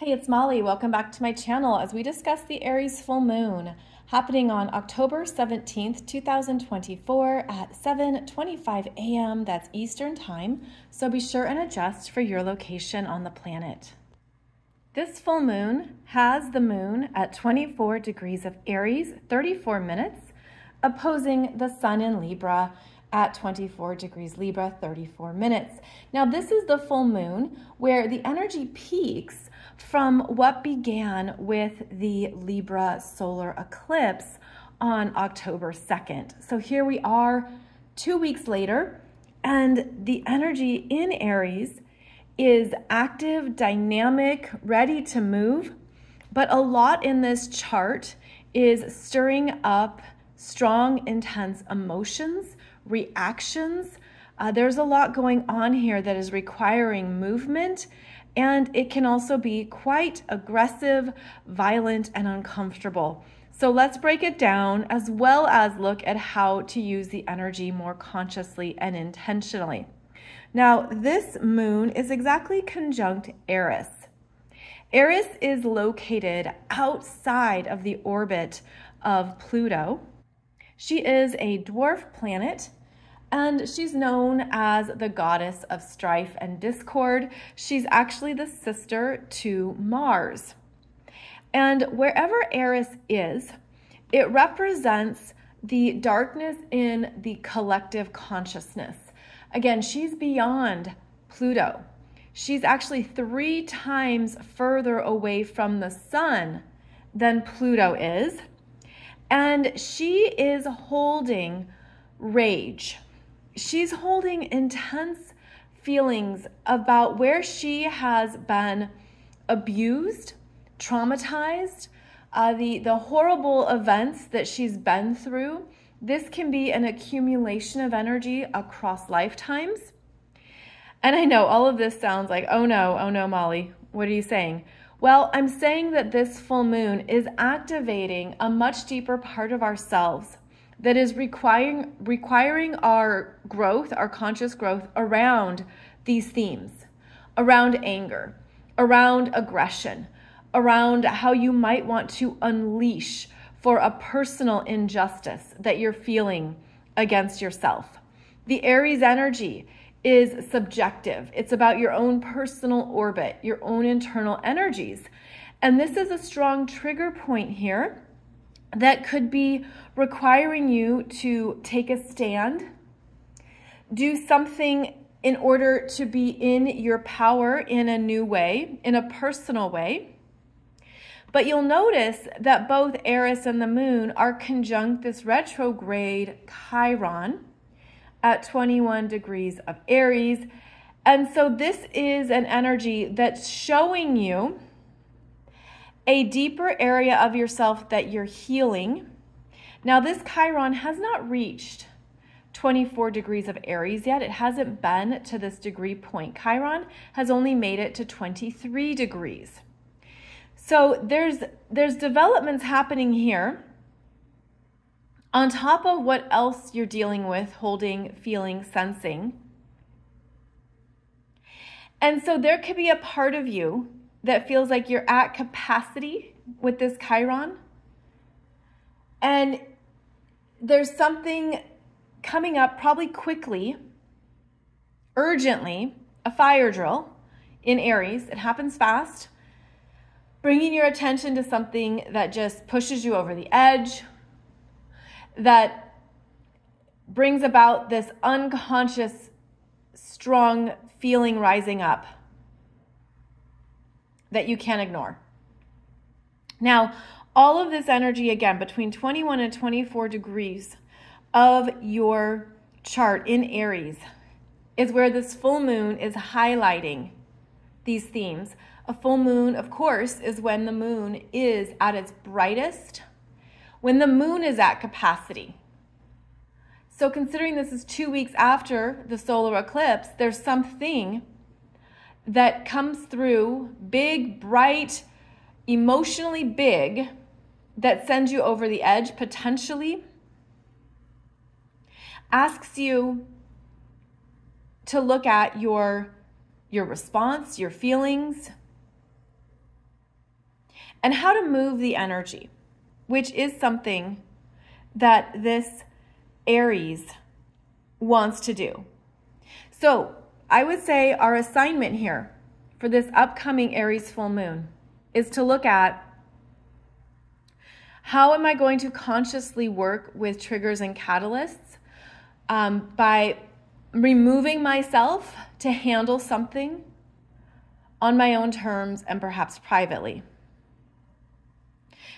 Hey, it's Molly. Welcome back to my channel as we discuss the Aries full moon happening on October 17th, 2024 at 7:25 a.m. That's Eastern time. So be sure and adjust for your location on the planet. This full moon has the moon at 24 degrees of Aries, 34 minutes, opposing the sun in Libra at 24 degrees Libra, 34 minutes. Now, this is the full moon where the energy peaks from what began with the Libra solar eclipse on October 2nd. So here we are 2 weeks later, and the energy in Aries is active, dynamic, ready to move, but a lot in this chart is stirring up strong, intense emotions, reactions. There's a lot going on here that is requiring movement, and it can also be quite aggressive, violent, and uncomfortable. So let's break it down as well as look at how to use the energy more consciously and intentionally. Now, this moon is exactly conjunct Eris. Eris is located outside of the orbit of Pluto. She is a dwarf planet, and she's known as the goddess of strife and discord. She's actually the sister to Mars. And wherever Eris is, it represents the darkness in the collective consciousness. Again, she's beyond Pluto. She's actually 3 times further away from the sun than Pluto is. And she is holding rage. She's holding intense feelings about where she has been abused, traumatized, the horrible events that she's been through. This can be an accumulation of energy across lifetimes. And I know all of this sounds like, oh no, Molly, what are you saying? Well, I'm saying that this full moon is activating a much deeper part of ourselves that is requiring our growth, our conscious growth around these themes, around anger, around aggression, around how you might want to unleash for a personal injustice that you're feeling against yourself. The Aries energy is subjective. It's about your own personal orbit, your own internal energies. And this is a strong trigger point here that could be requiring you to take a stand, do something in order to be in your power in a new way, in a personal way. But you'll notice that both Eris and the moon are conjunct this retrograde Chiron at 21 degrees of Aries. And so this is an energy that's showing you a deeper area of yourself that you're healing. Now, this Chiron has not reached 24 degrees of Aries yet. It hasn't been to this degree point. Chiron has only made it to 23 degrees. So there's developments happening here on top of what else you're dealing with, holding, feeling, sensing. And so there could be a part of you that feels like you're at capacity with this Chiron. And there's something coming up probably quickly, urgently, a fire drill in Aries. It happens fast, bringing your attention to something that just pushes you over the edge, that brings about this unconscious, strong feeling rising up that you can't ignore. Now, all of this energy, again, between 21 and 24 degrees of your chart in Aries is where this full moon is highlighting these themes. A full moon, of course, is when the moon is at its brightest, when the moon is at capacity. So considering this is 2 weeks after the solar eclipse, there's something that comes through big, bright, emotionally big, that sends you over the edge potentially, asks you to look at your response, your feelings, and how to move the energy, which is something that this Aries wants to do. So I would say our assignment here for this upcoming Aries full moon is to look at how am I going to consciously work with triggers and catalysts by removing myself to handle something on my own terms and perhaps privately.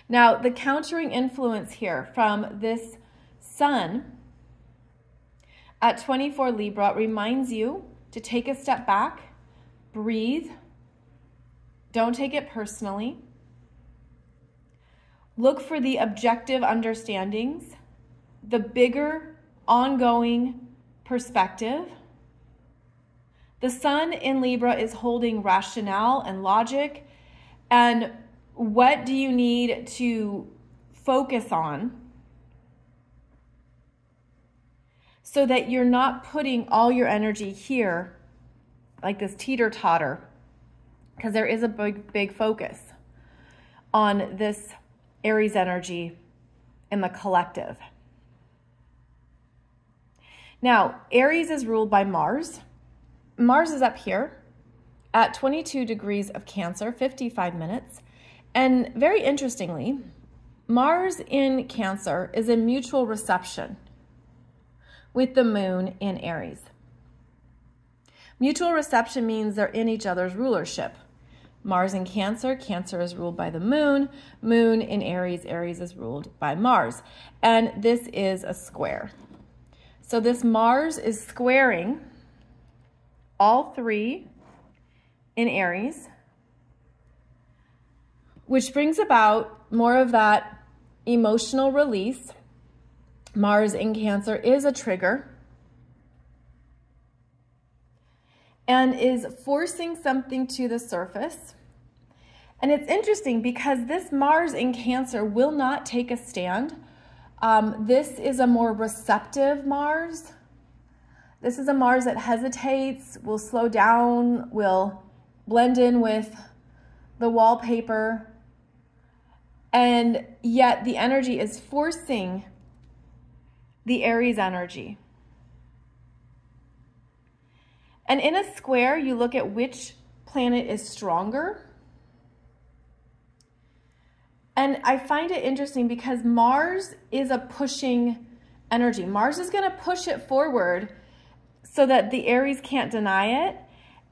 Now, the countering influence here from this sun at 24 Libra reminds you to take a step back, breathe, don't take it personally. Look for the objective understandings, the bigger ongoing perspective. The sun in Libra is holding rationale and logic, and what do you need to focus on so that you're not putting all your energy here like this teeter-totter, because there is a big focus on this Aries energy in the collective. Now, Aries is ruled by Mars. Mars is up here at 22 degrees of Cancer, 55 minutes. And very interestingly, Mars in Cancer is in mutual reception with the moon in Aries. Mutual reception means they're in each other's rulership. Mars in Cancer, Cancer is ruled by the moon. Moon in Aries, Aries is ruled by Mars. And this is a square. So this Mars is squaring all three in Aries, which brings about more of that emotional release. Mars in Cancer is a trigger and is forcing something to the surface. And it's interesting because this Mars in Cancer will not take a stand. This is a more receptive Mars. This is a Mars that hesitates, will slow down, will blend in with the wallpaper. And yet the energy is forcing the Aries energy. And in a square, you look at which planet is stronger. And I find it interesting because Mars is a pushing energy. Mars is going to push it forward so that the Aries can't deny it.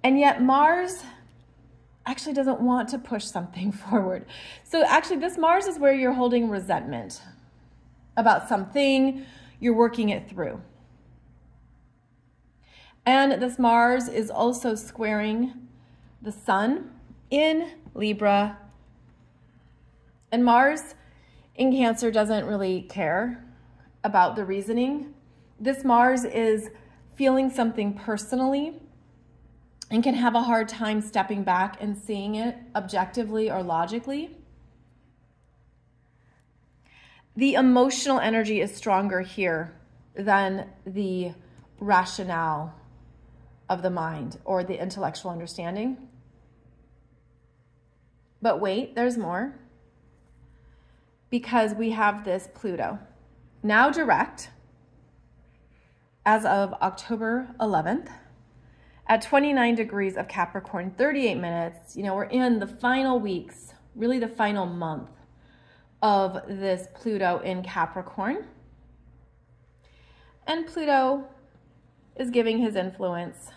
And yet Mars actually doesn't want to push something forward. So actually this Mars is where you're holding resentment about something, you're working it through. And this Mars is also squaring the sun in Libra. And Mars in Cancer doesn't really care about the reasoning. This Mars is feeling something personally and can have a hard time stepping back and seeing it objectively or logically. The emotional energy is stronger here than the rationale of the mind or the intellectual understanding. But wait, there's more. Because we have this Pluto, now direct as of October 11th at 29 degrees of Capricorn, 38 minutes. You know, we're in the final weeks, really the final month of this Pluto in Capricorn. And Pluto is giving his influence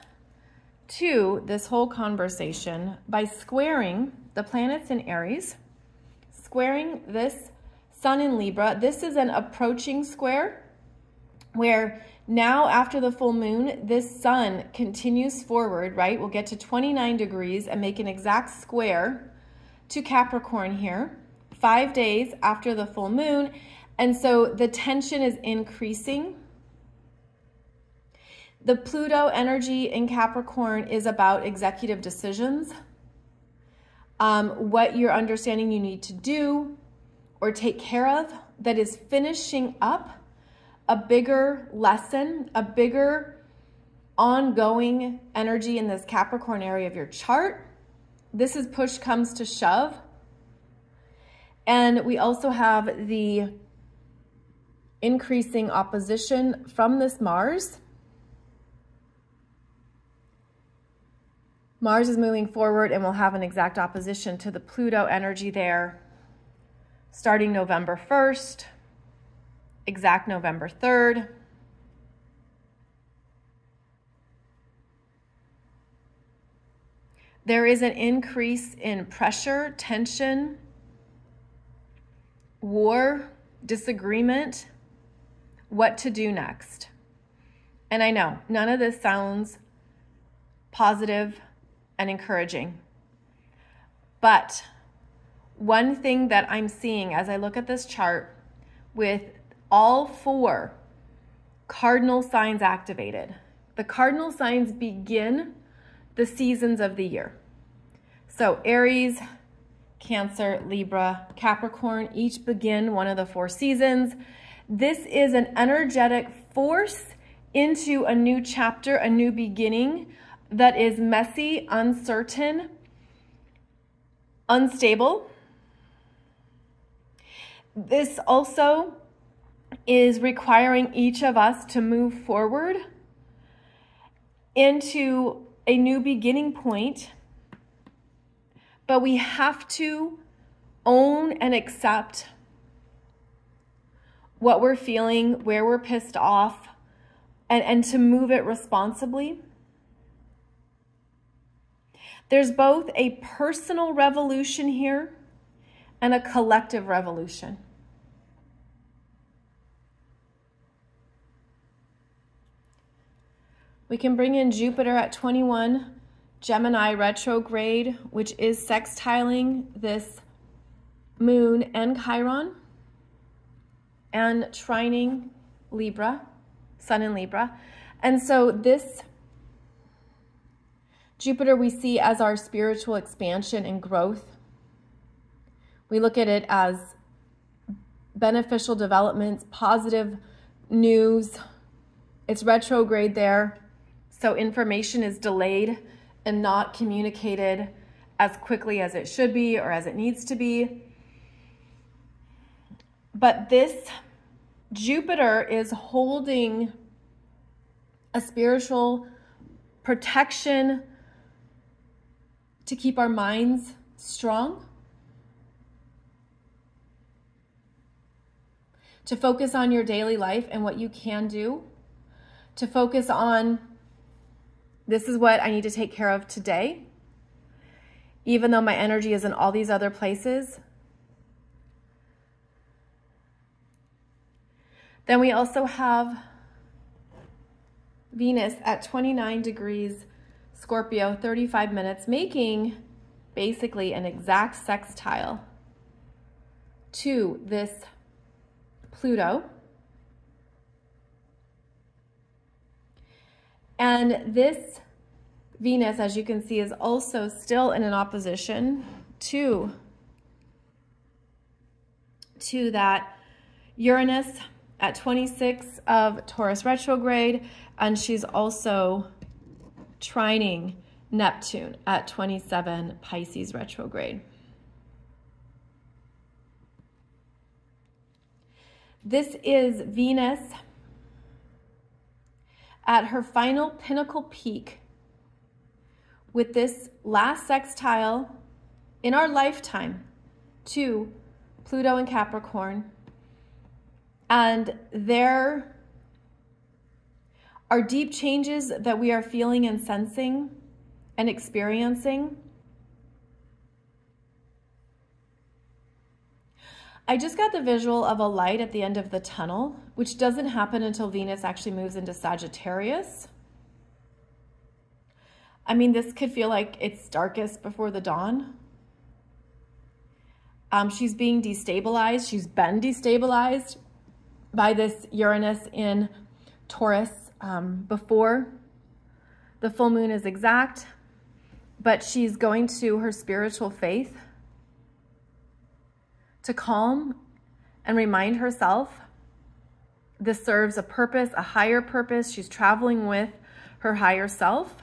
to this whole conversation by squaring the planets in Aries, squaring this Sun in Libra. This is an approaching square where now after the full moon, this sun continues forward, right? We'll get to 29 degrees and make an exact square to Capricorn here, 5 days after the full moon. And so the tension is increasing. The Pluto energy in Capricorn is about executive decisions, what you're understanding you need to do or take care of that is finishing up a bigger lesson, a bigger ongoing energy in this Capricorn area of your chart. This is push comes to shove. And we also have the increasing opposition from this Mars. Mars is moving forward and will have an exact opposition to the Pluto energy there, starting November 1st, exact November 3rd. There is an increase in pressure, tension, war, disagreement, what to do next. And I know none of this sounds positive and encouraging. But one thing that I'm seeing as I look at this chart with all 4 cardinal signs activated, the cardinal signs begin the seasons of the year. So Aries, Cancer, Libra, Capricorn, each begin one of the 4 seasons. This is an energetic force into a new chapter, a new beginning that is messy, uncertain, unstable. This also is requiring each of us to move forward into a new beginning point, but we have to own and accept what we're feeling, where we're pissed off, and to move it responsibly. There's both a personal revolution here and a collective revolution. We can bring in Jupiter at 21, Gemini retrograde, which is sextiling this moon and Chiron, and trining Libra, Sun in Libra. And so this Jupiter we see as our spiritual expansion and growth. We look at it as beneficial developments, positive news. It's retrograde there, so information is delayed and not communicated as quickly as it should be or as it needs to be. But this Jupiter is holding a spiritual protection to keep our minds strong, to focus on your daily life and what you can do, to focus on this is what I need to take care of today, even though my energy is in all these other places. Then we also have Venus at 29 degrees Scorpio, 35 minutes, making basically an exact sextile to this Pluto. And this Venus, as you can see, is also still in an opposition to that Uranus at 26 of Taurus retrograde, and she's also trining Neptune at 27 Pisces retrograde. This is Venus at her final pinnacle peak with this last sextile in our lifetime to Pluto and Capricorn. And there are deep changes that we are feeling and sensing and experiencing. I just got the visual of a light at the end of the tunnel, which doesn't happen until Venus actually moves into Sagittarius. I mean, this could feel like it's darkest before the dawn. She's being destabilized. She's been destabilized by this Uranus in Taurus before the full moon is exact, but she's going to her spiritual faith to calm and remind herself this serves a purpose, a higher purpose. She's traveling with her higher self.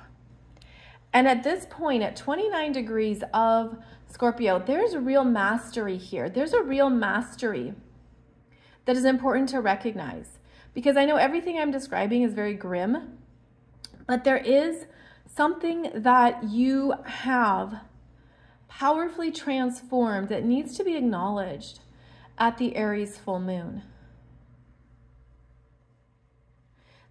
And at this point, at 29 degrees of Scorpio, there's real mastery here. There's a real mastery that is important to recognize, because I know everything I'm describing is very grim, but there is something that you have powerfully transformed that needs to be acknowledged at the Aries full moon.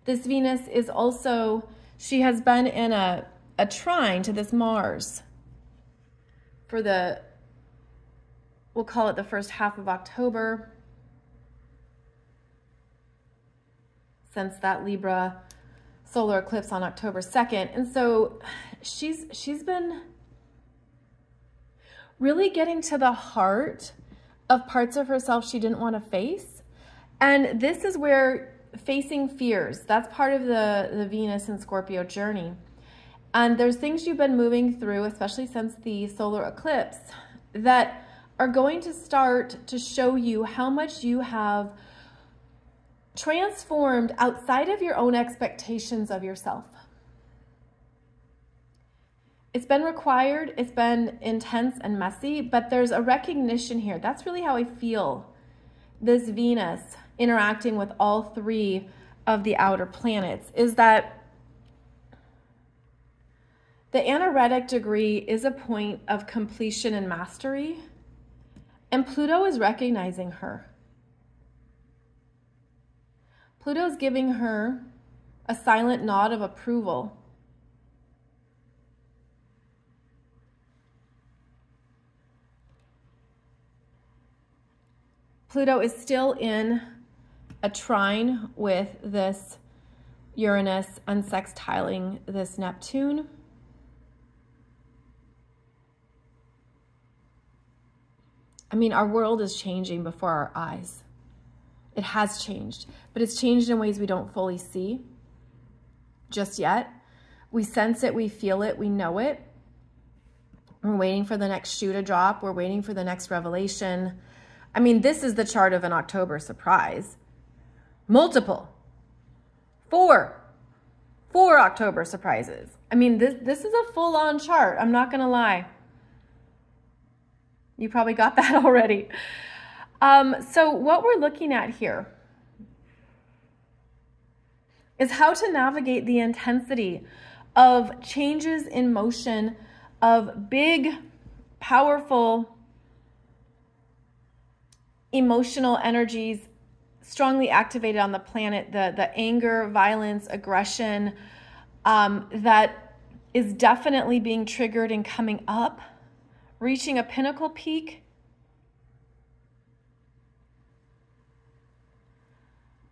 This Venus is also, she has been in a trine to this Mars for the, we'll call it the first half of October, since that Libra solar eclipse on October 2nd. And so she's been really getting to the heart of parts of herself she didn't want to face. And this is where facing fears, that's part of the Venus and Scorpio journey. And there's things you've been moving through, especially since the solar eclipse, that are going to start to show you how much you have transformed outside of your own expectations of yourself. It's been required, it's been intense and messy, but there's a recognition here. That's really how I feel this Venus interacting with all three of the outer planets, is that the anaretic degree is a point of completion and mastery, and Pluto is recognizing her. Pluto is giving her a silent nod of approval. Pluto is still in a trine with this Uranus and sextiling this Neptune. I mean, our world is changing before our eyes. It has changed, but it's changed in ways we don't fully see just yet. We sense it, we feel it, we know it. We're waiting for the next shoe to drop. We're waiting for the next revelation. I mean, this is the chart of an October surprise. Multiple. Four October surprises. I mean, this is a full-on chart. I'm not going to lie. You probably got that already. So what we're looking at here is how to navigate the intensity of changes in motion, of big, powerful, emotional energies strongly activated on the planet, the anger, violence, aggression, that is definitely being triggered and coming up, reaching a pinnacle peak.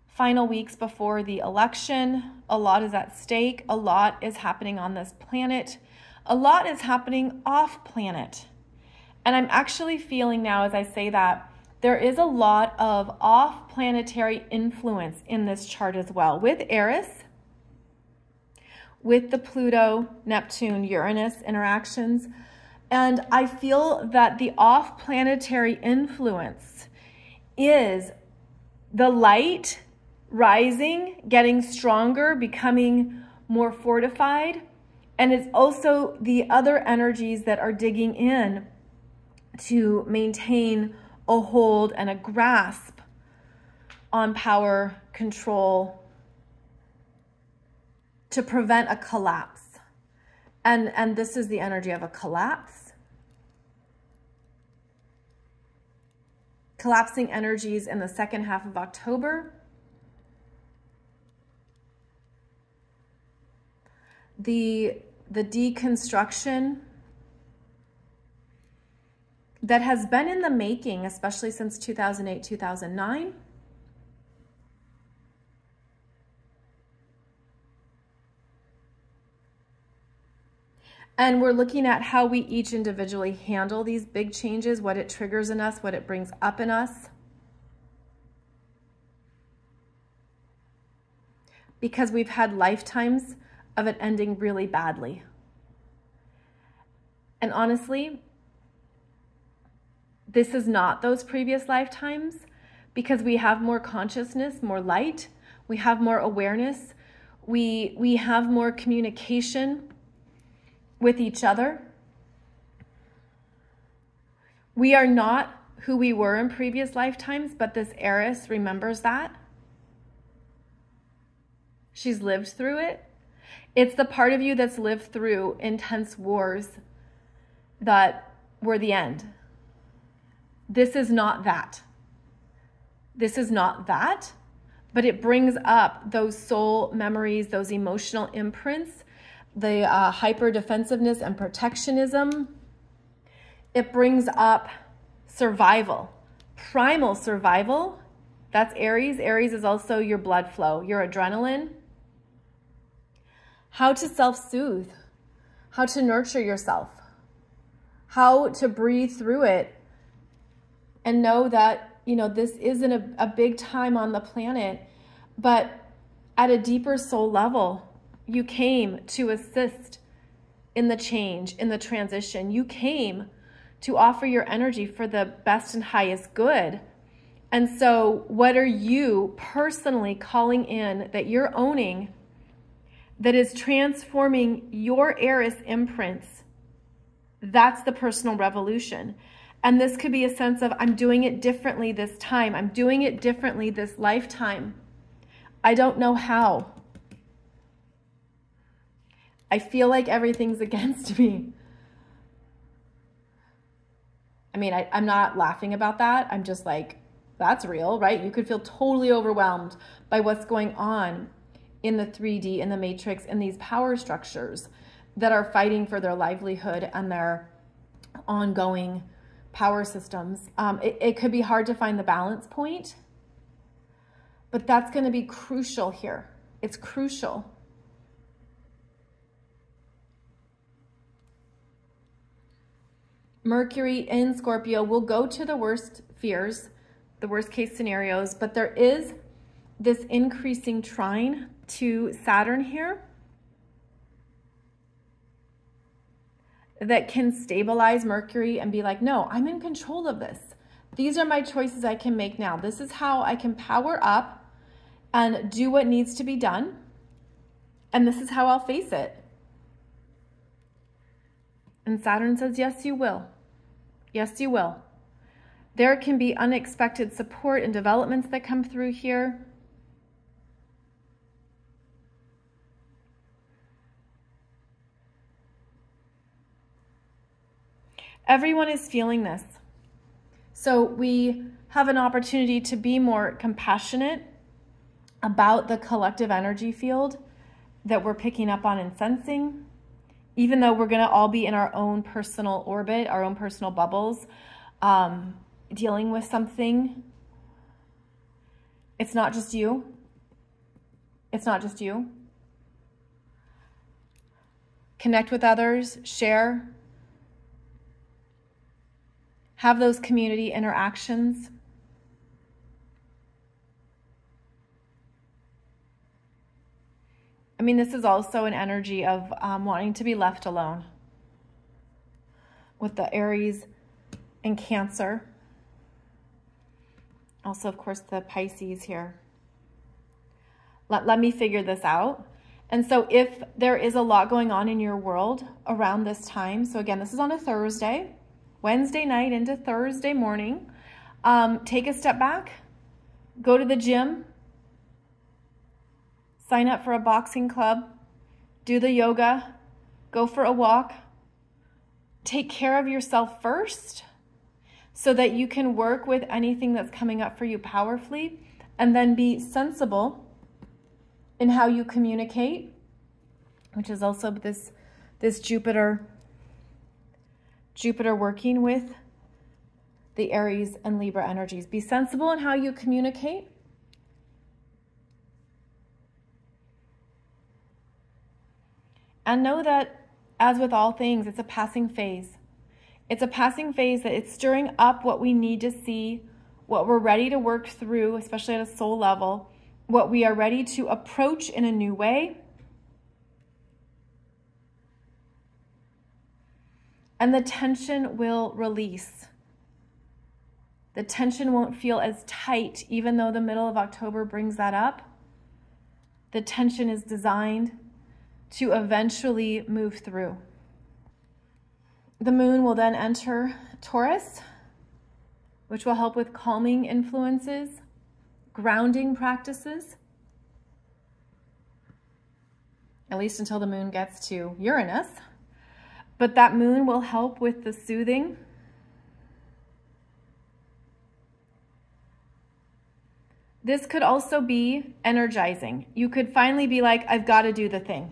Final weeks before the election, a lot is at stake, a lot is happening on this planet, a lot is happening off planet. And I'm actually feeling now, as I say that, there is a lot of off-planetary influence in this chart as well, with Aries, with the Pluto, Neptune, Uranus interactions. And I feel that the off-planetary influence is the light rising, getting stronger, becoming more fortified. And it's also the other energies that are digging in to maintain a hold and a grasp on power, control, to prevent a collapse. And this is the energy of a collapse. Collapsing energies in the second half of October. The deconstruction that has been in the making, especially since 2008, 2009. And we're looking at how we each individually handle these big changes, what it triggers in us, what it brings up in us. Because we've had lifetimes of it ending really badly. And honestly, this is not those previous lifetimes, because we have more consciousness, more light, we have more awareness, we have more communication with each other. We are not who we were in previous lifetimes, but this Aries remembers that. She's lived through it. It's the part of you that's lived through intense wars that were the end. This is not that. This is not that, but it brings up those soul memories, those emotional imprints, the hyper defensiveness and protectionism. It brings up survival, primal survival. That's Aries. Aries is also your blood flow, your adrenaline. How to self-soothe, how to nurture yourself, how to breathe through it and know that, you know, this isn't a big time on the planet, but at a deeper soul level, you came to assist in the change, in the transition. You came to offer your energy for the best and highest good. And so what are you personally calling in that you're owning that is transforming your Aries imprints? That's the personal revolution. And this could be a sense of, I'm doing it differently this time. I'm doing it differently this lifetime. I don't know how. I feel like everything's against me. I mean, I'm not laughing about that. I'm just like, that's real, right? You could feel totally overwhelmed by what's going on in the 3D, in the matrix, in these power structures that are fighting for their livelihood and their ongoing power systems. It could be hard to find the balance point, but that's going to be crucial here. It's crucial. Mercury in Scorpio will go to the worst fears, the worst case scenarios, but there is this increasing trine to Saturn here that can stabilize Mercury and be like, no, I'm in control of this. These are my choices I can make now. This is how I can power up and do what needs to be done. And this is how I'll face it. And Saturn says, yes, you will. Yes, you will. There can be unexpected support and developments that come through here. Everyone is feeling this. So we have an opportunity to be more compassionate about the collective energy field that we're picking up on and sensing, even though we're going to all be in our own personal orbit, our own personal bubbles, dealing with something. It's not just you. It's not just you. Connect with others, share. Have those community interactions. I mean, this is also an energy of wanting to be left alone with the Aries and Cancer. Also, of course, the Pisces here. Let me figure this out. And so if there is a lot going on in your world around this time, so again, this is on a Thursday, Wednesday night into Thursday morning, take a step back, go to the gym, sign up for a boxing club, do the yoga, go for a walk. Take care of yourself first so that you can work with anything that's coming up for you powerfully, and then be sensible in how you communicate, which is also this Jupiter working with the Aries and Libra energies. Be sensible in how you communicate. And know that, as with all things, it's a passing phase. It's a passing phase that it's stirring up what we need to see, what we're ready to work through, especially at a soul level, what we are ready to approach in a new way. And the tension will release. The tension won't feel as tight, even though the middle of October brings that up. The tension is designed to eventually move through. The moon will then enter Taurus which will help with calming influences, grounding practices, at least until the moon gets to Uranus. But that moon will help with the soothing. This could also be energizing. You could finally be like, I've got to do the thing.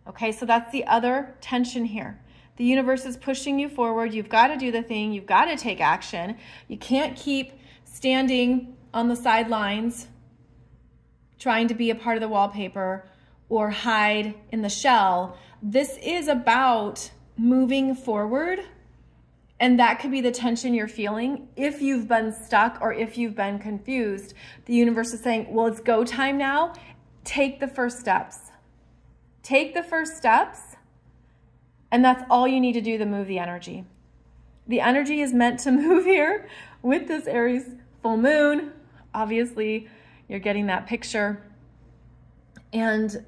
Okay, so that's the other tension here. The universe is pushing you forward. You've got to do the thing. You've got to take action. You can't keep standing on the sidelines trying to be a part of the wallpaper or hide in the shell. This is about moving forward, and that could be the tension you're feeling. If you've been stuck or if you've been confused, the universe is saying, well, it's go time now. Take the first steps. Take the first steps, and that's all you need to do to move the energy. The energy is meant to move here with this Aries full moon. Obviously, you're getting that picture. And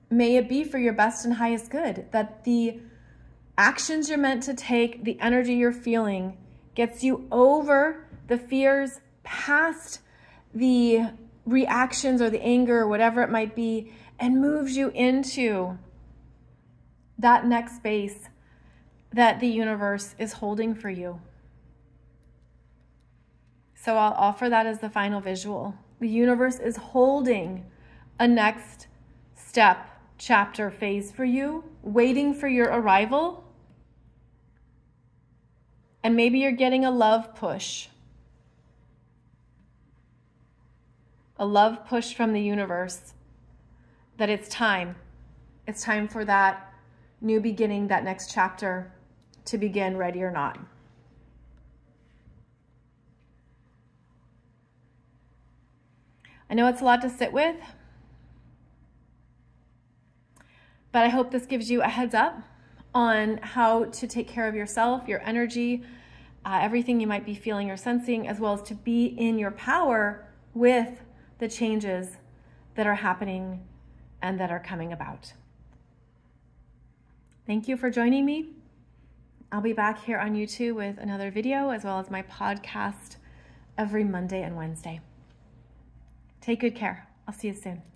may it be for your best and highest good, that the actions you're meant to take, the energy you're feeling, gets you over the fears, past the reactions or the anger or whatever it might be, and moves you into that next space that the universe is holding for you. So I'll offer that as the final visual. The universe is holding a next step, chapter, phase for you, waiting for your arrival. And maybe you're getting a love push. A love push from the universe that it's time. It's time for that new beginning, that next chapter to begin, ready or not. I know it's a lot to sit with, but I hope this gives you a heads up on how to take care of yourself, your energy, everything you might be feeling or sensing, as well as to be in your power with the changes that are happening and that are coming about. Thank you for joining me. I'll be back here on YouTube with another video, as well as my podcast every Monday and Wednesday. Take good care. I'll see you soon.